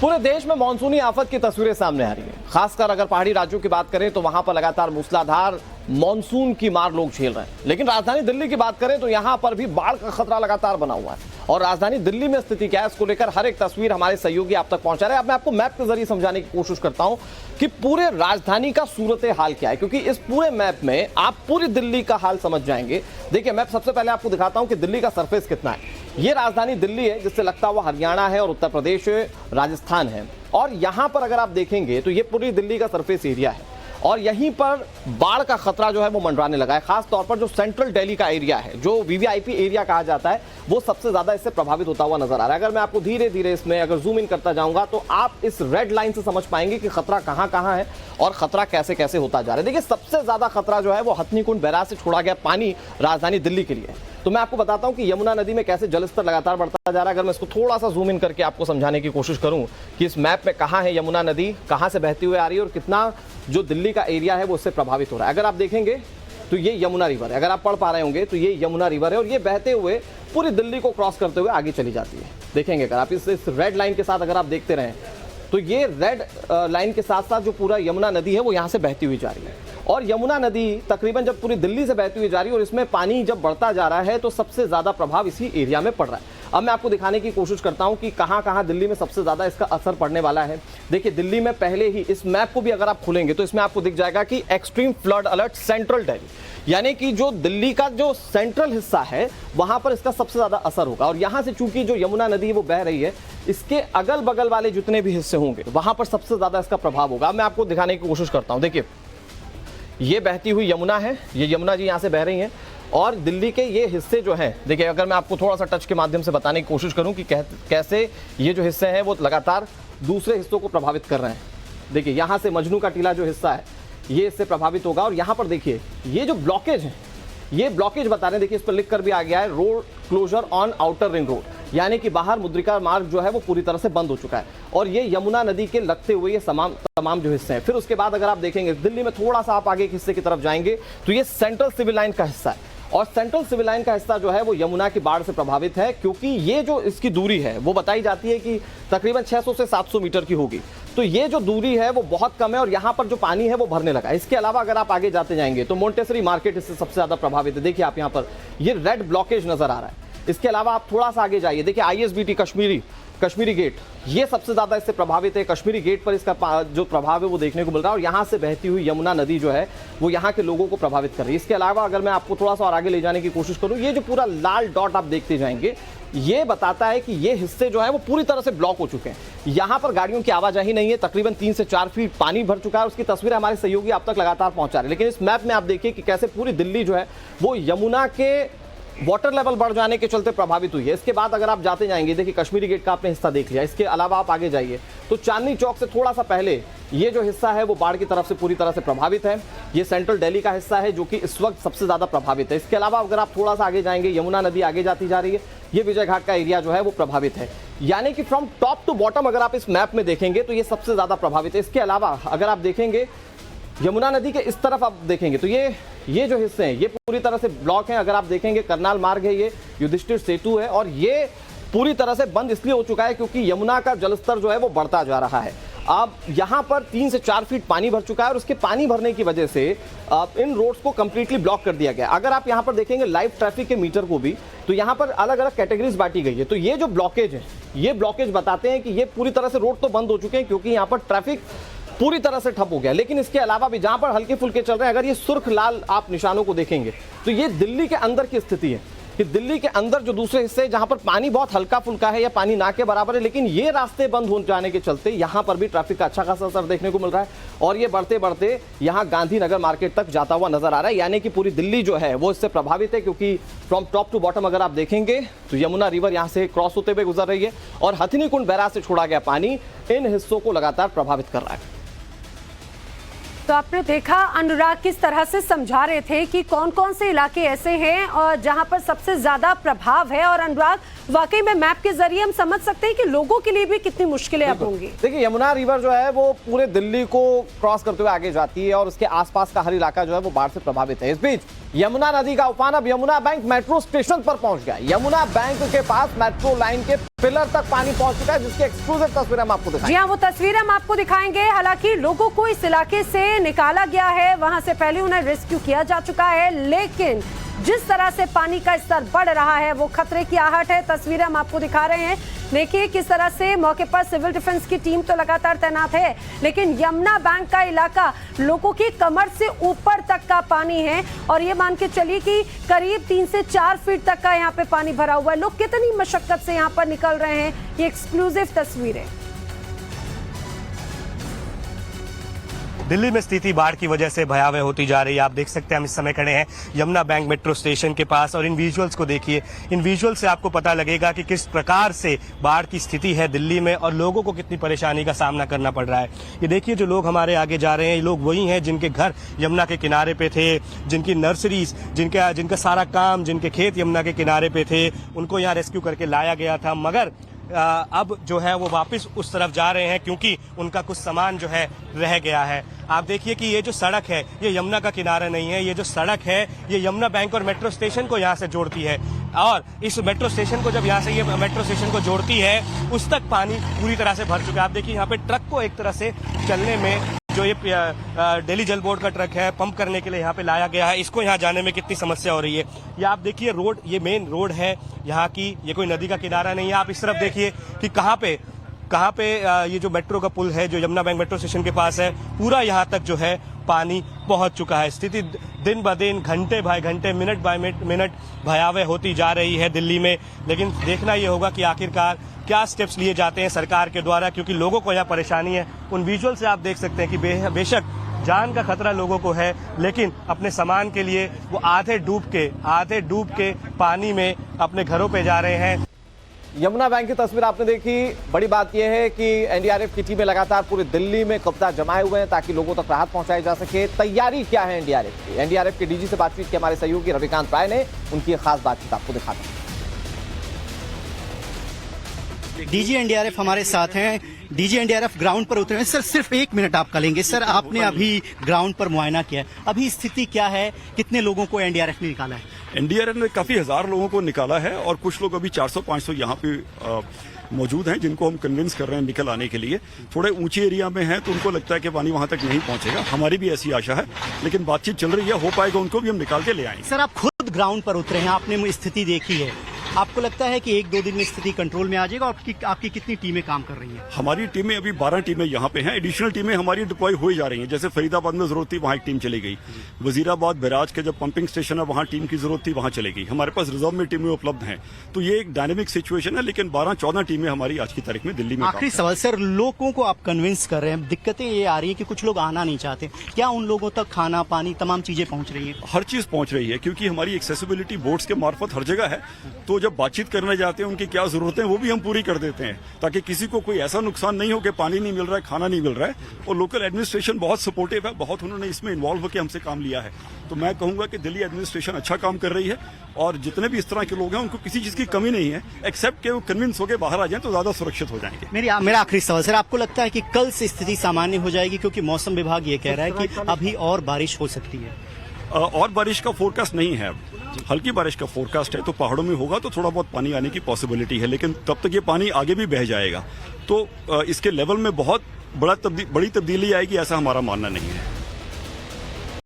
पूरे देश में मानसूनी आफत की तस्वीरें सामने आ रही हैं। खासकर अगर पहाड़ी राज्यों की बात करें तो वहां पर लगातार मूसलाधार मानसून की मार लोग झेल रहे हैं। लेकिन राजधानी दिल्ली की बात करें तो यहां पर भी बाढ़ का खतरा लगातार बना हुआ है। और राजधानी दिल्ली में स्थिति क्या है, इसको लेकर हर एक तस्वीर हमारे सहयोगी आप तक पहुंचा रहे हैं। अब मैं आपको मैप के जरिए समझाने की कोशिश करता हूं कि पूरे राजधानी का सूरत हाल क्या है, क्योंकि इस पूरे मैप में आप पूरी दिल्ली का हाल समझ जाएंगे। देखिए, मैं सबसे पहले आपको दिखाता हूं कि दिल्ली का सरफेस कितना है। ये राजधानी दिल्ली है, जिससे लगता हुआ हरियाणा है और उत्तर प्रदेश राजस्थान है। और यहां पर अगर आप देखेंगे तो ये पूरी दिल्ली का सरफेस एरिया है और यहीं पर बाढ़ का खतरा जो है वो मंडराने लगा है। खास तौर पर जो सेंट्रल दिल्ली का एरिया है, जो वीवीआईपी एरिया कहा जाता है, वो सबसे ज्यादा इससे प्रभावित होता हुआ नजर आ रहा है। अगर मैं आपको धीरे धीरे इसमें अगर जूम इन करता जाऊंगा तो आप इस रेड लाइन से समझ पाएंगे कि खतरा कहां कहां है और खतरा कैसे कैसे होता जा रहा है। देखिए, सबसे ज्यादा खतरा जो है वो हथनीकुंड बैराज से छोड़ा गया पानी राजधानी दिल्ली के लिए है। तो मैं आपको बताता हूं कि यमुना नदी में कैसे जलस्तर लगातार बढ़ता जा रहा है। अगर मैं इसको थोड़ा सा जूम इन करके आपको समझाने की कोशिश करूं कि इस मैप में कहां है यमुना नदी, कहां से बहती हुई आ रही है और कितना जो दिल्ली का एरिया है वो इससे प्रभावित हो रहा है। अगर आप देखेंगे तो ये यमुना रिवर है। अगर आप पढ़ पा रहे होंगे तो ये यमुना रिवर है और ये बहते हुए पूरी दिल्ली को क्रॉस करते हुए आगे चली जाती है। देखेंगे अगर आप इस रेड लाइन के साथ अगर आप देखते रहें तो ये रेड लाइन के साथ साथ जो पूरा यमुना नदी है वो यहाँ से बहती हुई जा रही है। और यमुना नदी तकरीबन जब पूरी दिल्ली से बहती हुई जा रही है और इसमें पानी जब बढ़ता जा रहा है तो सबसे ज्यादा प्रभाव इसी एरिया में पड़ रहा है। अब मैं आपको दिखाने की कोशिश करता हूं कि कहां कहां दिल्ली में सबसे ज्यादा इसका असर पड़ने वाला है। देखिए, दिल्ली में पहले ही इस मैप को भी अगर आप खोलेंगे तो इसमें आपको दिख जाएगा कि extreme flood alert central Delhi, यानी कि जो दिल्ली का जो सेंट्रल हिस्सा है वहां पर इसका सबसे ज्यादा असर होगा। और यहां से चूंकि जो यमुना नदी है वो बह रही है, इसके अगल बगल वाले जितने भी हिस्से होंगे वहां पर सबसे ज्यादा इसका प्रभाव होगा। मैं आपको दिखाने की कोशिश करता हूं। देखिए, ये बहती हुई यमुना है, ये यमुना जी यहां से बह रही हैं और दिल्ली के ये हिस्से जो हैं, देखिए अगर मैं आपको थोड़ा सा टच के माध्यम से बताने की कोशिश करूं कि कैसे ये जो हिस्से हैं वो लगातार दूसरे हिस्सों को प्रभावित कर रहे हैं। देखिए, यहां से मजनू का टीला जो हिस्सा है ये इससे प्रभावित होगा। और यहां पर देखिए ये जो ब्लॉकेज है, ये ब्लॉकेज बता रहे हैं। देखिए, इस पर लिख कर भी आ गया है road closure on outer ring road, यानी कि बाहर मुद्रिका मार्ग जो है वो पूरी तरह से बंद हो चुका है। और ये यमुना नदी के लगते हुए ये तमाम जो हिस्से हैं। फिर उसके बाद अगर आप देखेंगे दिल्ली में थोड़ा सा आप आगे के हिस्से की तरफ जाएंगे तो ये सेंट्रल सिविल लाइन का हिस्सा है। और सेंट्रल सिविल लाइन का हिस्सा जो है वो यमुना की बाढ़ से प्रभावित है, क्योंकि ये जो इसकी दूरी है वो बताई जाती है कि तकरीबन 600 से 700 मीटर की होगी। तो ये जो दूरी है वो बहुत कम है और यहाँ पर जो पानी है वो भरने लगा। इसके अलावा अगर आप आगे जाते जाएंगे तो मोंटेसरी मार्केट इससे सबसे ज्यादा प्रभावित है। देखिए, आप यहाँ पर ये रेड ब्लॉकेज नजर आ रहा है। इसके अलावा आप थोड़ा सा आगे जाइए, देखिए आईएसबीटी कश्मीरी गेट, ये सबसे ज्यादा इससे प्रभावित है। कश्मीरी गेट पर इसका जो प्रभाव है वो देखने को मिल रहा है और यहाँ से बहती हुई यमुना नदी जो है वो यहाँ के लोगों को प्रभावित कर रही है। इसके अलावा अगर मैं आपको थोड़ा सा और आगे ले जाने की कोशिश करूँ, ये जो पूरा लाल डॉट आप देखते जाएंगे ये बताता है कि ये हिस्से जो है वो पूरी तरह से ब्लॉक हो चुके हैं। यहाँ पर गाड़ियों की आवाजाही नहीं है, तकरीबन 3 से 4 फीट पानी भर चुका है। उसकी तस्वीरें हमारे सहयोगी आप तक लगातार पहुंचा रहे हैं। लेकिन इस मैप में आप देखिए कि कैसे पूरी दिल्ली जो है वो यमुना के वाटर लेवल बढ़ जाने के चलते प्रभावित हुई है। इसके बाद अगर आप जाते जाएंगे, देखिए कश्मीरी गेट का आपने हिस्सा देख लिया। इसके अलावा आप आगे जाइए तो चांदनी चौक से थोड़ा सा पहले ये जो हिस्सा है वो बाढ़ की तरफ से पूरी तरह से प्रभावित है। ये सेंट्रल दिल्ली का हिस्सा है जो कि इस वक्त सबसे ज्यादा प्रभावित है। इसके अलावा अगर आप थोड़ा सा आगे जाएंगे, यमुना नदी आगे जाती जा रही है, ये विजय घाट का एरिया जो है वो प्रभावित है। यानी कि फ्रॉम टॉप टू बॉटम अगर आप इस मैप में देखेंगे तो ये सबसे ज्यादा प्रभावित है। इसके अलावा अगर आप देखेंगे यमुना नदी के इस तरफ आप देखेंगे तो ये जो हिस्से हैं ये पूरी तरह से ब्लॉक हैं। अगर आप देखेंगे करनाल मार्ग है, ये युधिष्ठिर सेतु है और ये पूरी तरह से बंद इसलिए हो चुका है क्योंकि यमुना का जलस्तर जो है वो बढ़ता जा रहा है। अब यहाँ पर 3 से 4 फीट पानी भर चुका है और उसके पानी भरने की वजह से इन रोड्स को कंप्लीटली ब्लॉक कर दिया गया। अगर आप यहाँ पर देखेंगे लाइव ट्रैफिक के मीटर को भी, तो यहाँ पर अलग अलग कैटेगरीज बांटी गई है। तो ये जो ब्लॉकेज है, ये ब्लॉकेज बताते हैं कि ये पूरी तरह से रोड तो बंद हो चुके हैं क्योंकि यहाँ पर ट्रैफिक पूरी तरह से ठप हो गया। लेकिन इसके अलावा भी जहां पर हल्के फुल्के चल रहे हैं, अगर ये सुर्ख लाल आप निशानों को देखेंगे तो ये दिल्ली के अंदर की स्थिति है कि दिल्ली के अंदर जो दूसरे हिस्से जहां पर पानी बहुत हल्का फुल्का है या पानी ना के बराबर है, लेकिन ये रास्ते बंद हो जाने के चलते यहां पर भी ट्रैफिक का अच्छा खासा असर देखने को मिल रहा है और ये बढ़ते बढ़ते यहां गांधीनगर मार्केट तक जाता हुआ नजर आ रहा है। यानी कि पूरी दिल्ली जो है वो इससे प्रभावित है क्योंकि फ्रॉम टॉप टू बॉटम अगर आप देखेंगे तो यमुना रिवर यहां से क्रॉस होते हुए गुजर रही है और हथनीकुंड बैराज से छोड़ा गया पानी इन हिस्सों को लगातार प्रभावित कर रहा है। तो आपने देखा अनुराग किस तरह से समझा रहे थे कि कौन कौन से इलाके ऐसे हैं और जहां पर सबसे ज्यादा प्रभाव है। और अनुराग, वाकई में मैप के जरिए हम समझ सकते हैं कि लोगों के लिए भी कितनी मुश्किलें अब होंगी। देखिए, यमुना रिवर जो है वो पूरे दिल्ली को क्रॉस करते हुए आगे जाती है और उसके आसपास का हर इलाका जो है वो बाढ़ से प्रभावित है। इस बीच यमुना नदी का उफान अब यमुना बैंक मेट्रो स्टेशन पर पहुंच गया। यमुना बैंक के पास मेट्रो लाइन के पिलर तक पानी पहुंच चुका है, जिसकी एक्सक्लूसिव तस्वीर हम आपको दिखाएंगे। जी हाँ, वो तस्वीर हम आपको दिखाएंगे। हालांकि लोगों को इस इलाके से निकाला गया है, वहां से पहले उन्हें रेस्क्यू किया जा चुका है, लेकिन जिस तरह से पानी का स्तर बढ़ रहा है वो खतरे की आहट है। तस्वीरें हम आपको दिखा रहे हैं। देखिए किस तरह से मौके पर सिविल डिफेंस की टीम तो लगातार तैनात है, लेकिन यमुना बैंक का इलाका लोगों की कमर से ऊपर तक का पानी है और ये मान के चलिए कि करीब 3 से 4 फीट तक का यहाँ पे पानी भरा हुआ है। लोग कितनी मशक्कत से यहाँ पर निकल रहे हैं, ये एक्सक्लूसिव तस्वीरें। दिल्ली में स्थिति बाढ़ की वजह से भयावह होती जा रही है। आप देख सकते हैं हम इस समय खड़े हैं यमुना बैंक मेट्रो स्टेशन के पास और इन विजुअल्स को देखिए। इन विजुअल से आपको पता लगेगा कि किस प्रकार से बाढ़ की स्थिति है दिल्ली में और लोगों को कितनी परेशानी का सामना करना पड़ रहा है। ये देखिए जो लोग हमारे आगे जा रहे हैं, ये लोग वही हैं जिनके घर यमुना के किनारे पे थे, जिनकी नर्सरीज, जिनका सारा काम, जिनके खेत यमुना के किनारे पे थे, उनको यहाँ रेस्क्यू करके लाया गया था। मगर अब जो है वो वापस उस तरफ जा रहे हैं क्योंकि उनका कुछ सामान जो है रह गया है। आप देखिए कि ये जो सड़क है ये यमुना का किनारा नहीं है, ये जो सड़क है ये यमुना बैंक और मेट्रो स्टेशन को यहाँ से जोड़ती है और इस मेट्रो स्टेशन को जब यहाँ से ये मेट्रो स्टेशन को जोड़ती है उस तक पानी पूरी तरह से भर चुका है। आप देखिए यहाँ पे ट्रक को एक तरह से चलने में जो ये दिल्ली जल बोर्ड का ट्रक है पंप करने के लिए यहाँ पे लाया गया है, इसको यहाँ जाने में कितनी समस्या हो रही है। ये आप देखिए रोड, ये मेन रोड है यहाँ की, ये कोई नदी का किनारा नहीं है। आप इस तरफ देखिए कि कहाँ पे ये जो मेट्रो का पुल है जो यमुना बैंक मेट्रो स्टेशन के पास है, पूरा यहाँ तक जो है पानी पहुंच चुका है। स्थिति दिन ब दिन, घंटे बाय घंटे, मिनट बाय मिनट भयावह होती जा रही है दिल्ली में। लेकिन देखना ये होगा कि आखिरकार क्या स्टेप्स लिए जाते हैं सरकार के द्वारा, क्योंकि लोगों को यहाँ परेशानी है। उन विजुअल से आप देख सकते हैं कि बेशक जान का खतरा लोगों को है, लेकिन अपने सामान के लिए वो आधे डूब के पानी में अपने घरों पे जा रहे हैं। यमुना बैंक की तस्वीर आपने देखी। बड़ी बात यह है कि एनडीआरएफ की टीमें लगातार पूरी दिल्ली में कब्जा जमाए हुए हैं ताकि लोगों तक राहत पहुंचाई जा सके। तैयारी क्या है एनडीआरएफ की? एनडीआरएफ के डीजी से बातचीत की हमारे सहयोगी रविकांत राय ने, उनकी खास बातचीत आपको दिखाते हैं। डीजी एनडीआरएफ हमारे साथ हैं। डीजी एनडीआरएफ ग्राउंड पर उतरे हैं। सर सिर्फ 1 मिनट आपका लेंगे। सर आपने अभी ग्राउंड पर मुआयना किया है, अभी स्थिति क्या है, कितने लोगों को एनडीआरएफ ने निकाला है? एनडीआरएफ ने काफी हजार लोगों को निकाला है और कुछ लोग अभी 400-500 यहाँ पे मौजूद हैं जिनको हम कन्विंस कर रहे हैं निकल आने के लिए। थोड़े ऊंचे एरिया में हैं तो उनको लगता है कि पानी वहां तक नहीं पहुंचेगा, हमारी भी ऐसी आशा है, लेकिन बातचीत चल रही है, हो पाएगा उनको भी हम निकाल के ले आएंगे। सर आप खुद ग्राउंड पर उतरे हैं, आपने स्थिति देखी है, आपको लगता है कि 1-2 दिन में स्थिति कंट्रोल में आ जाएगा? आपकी कितनी टीमें काम कर रही हैं? हमारी टीमें अभी 12 टीमें यहाँ पे हैं। एडिशनल टीमें हमारी डिप्लॉय हो ही जा रही हैं। जैसे फरीदाबाद में जरूरत थी वहाँ एक टीम चली गई, वजीराबाद बैराज के जब पंपिंग स्टेशन है वहाँ टीम की जरूरत थी, वहाँ चली गई। हमारे पास रिजर्व में टीमें उपलब्ध हैं। तो ये एक डायनेमिक सिचुएशन है, लेकिन 12-14 टीमें हमारी आज की तारीख में दिल्ली में। आखिरी सवाल सर, लोगों को आप कन्विंस कर रहे हैं, दिक्कतें ये आ रही है कि कुछ लोग आना नहीं चाहते, क्या उन लोगों तक खाना पानी तमाम चीजें पहुंच रही है? हर चीज पहुंच रही है क्योंकि हमारी एक्सेसिबिलिटी बोर्ड्स के मार्फत हर जगह है। तो जब बातचीत करने जाते हैं उनकी क्या जरूरतें वो भी हम पूरी कर देते हैं ताकि किसी को कोई ऐसा नुकसान नहीं हो कि पानी नहीं मिल रहा है, खाना नहीं मिल रहा है। और लोकल एडमिनिस्ट्रेशन बहुत सपोर्टिव है, बहुत उन्होंने इसमें इन्वॉल्व होकर हमसे काम लिया है। तो मैं कहूंगा कि दिल्ली एडमिनिस्ट्रेशन अच्छा काम कर रही है और जितने भी इस तरह के लोग हैं उनको किसी चीज की कमी नहीं है, एक्सेप्ट कि वो कन्विंस होकर बाहर आ जाए तो ज्यादा सुरक्षित हो जाएंगे। मेरा आखिरी सवाल सर, आपको लगता है कि कल से स्थिति सामान्य हो जाएगी? क्योंकि मौसम विभाग ये कह रहा है कि अभी और बारिश हो सकती है। और बारिश का फोरकास्ट नहीं है, हल्की बारिश का फोरकास्ट है। तो पहाड़ों में होगा तो थोड़ा बहुत पानी आने की पॉसिबिलिटी है, लेकिन तब तक ये पानी आगे भी बह जाएगा तो इसके लेवल में बहुत बड़ी तब्दीली आएगी ऐसा हमारा मानना नहीं है।